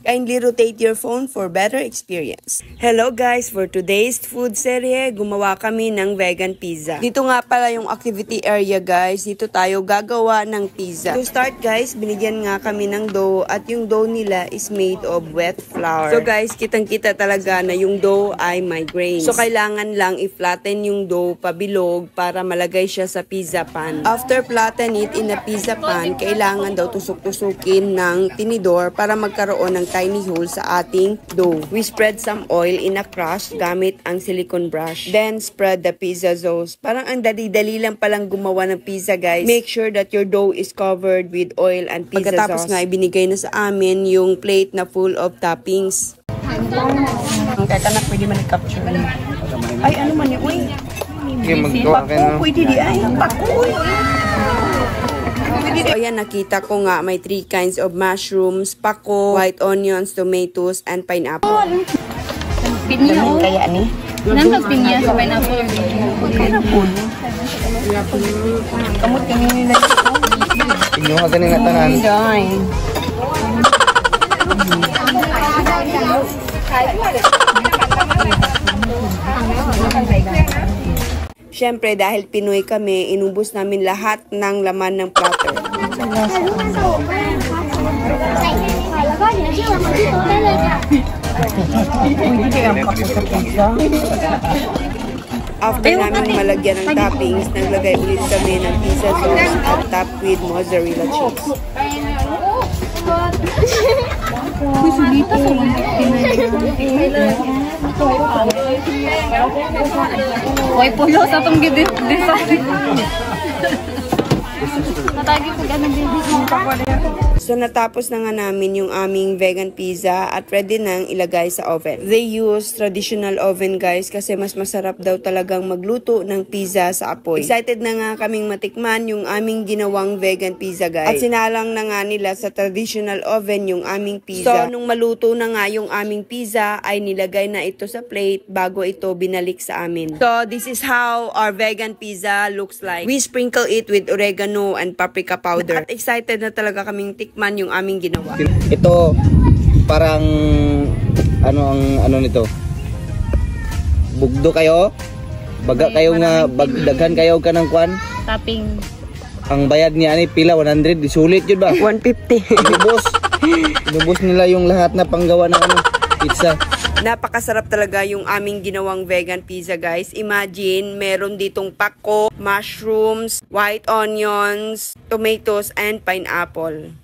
Kindly rotate your phone for better experience. Hello guys! For today's food serye, gumawa kami ng vegan pizza. Dito nga pala yung activity area guys. Dito tayo gagawa ng pizza. To start guys, binigyan nga kami ng dough at yung dough nila is made of wet flour. So guys, kitang-kita talaga na yung dough ay may grains. So kailangan lang i-flatten yung dough pabilog para malagay siya sa pizza pan. After flatten it in a pizza pan, kailangan daw tusok-tusukin ng tinidor para magkaroon ng tiny hole sa ating dough. We spread some oil in a crush gamit ang silicone brush. Then spread the pizza sauce. Parang ang dali-dali lang palang gumawa ng pizza guys. Make sure that your dough is covered with oil and pizza sauce. Pagkatapos nga ibinigay na sa amin yung plate na full of toppings. Ang kaya na pwede man i-capture. Ay ano man uy. Pako pwede di ay. Pako uy. So ayan, nakita ko nga may 3 kinds of mushrooms, pako, white onions, tomatoes, and pineapple. Pinya o? Kaya ni? Nantag pinya sa pineapple. Kaya po. Kamot kami nila. Inyo ka ganing tanan. Siyempre, dahil Pinoy kami, inubos namin lahat ng laman ng platter. After namin malagyan ng toppings, naglagay ulit kami ng pizza sauce at top with mozzarella cheese. Hoy, pulo sa itong design. Natagi ko ganun din. So natapos na nga namin yung aming vegan pizza at ready nang ilagay sa oven. They use traditional oven guys kasi mas masarap daw talagang magluto ng pizza sa apoy. Excited na nga kaming matikman yung aming ginawang vegan pizza guys. At sinalang na nga nila sa traditional oven yung aming pizza. So nung maluto na nga yung aming pizza ay nilagay na ito sa plate bago ito binalik sa amin. So this is how our vegan pizza looks like. We sprinkle it with oregano and paprika powder. At excited na talaga kaming tikman yung aming ginawa. Ito parang ano nito? Bugdo kayo? Baga kayo nga daghan kayo ka ng kwan? Topping. Ang bayad niya ani pila 100, sulit jud ba? 150. Inubos nila yung lahat na panggawa ng pizza. Napakasarap talaga yung aming ginawang vegan pizza guys. Imagine, meron ditong pako, mushrooms, white onions, tomatoes, and pineapple.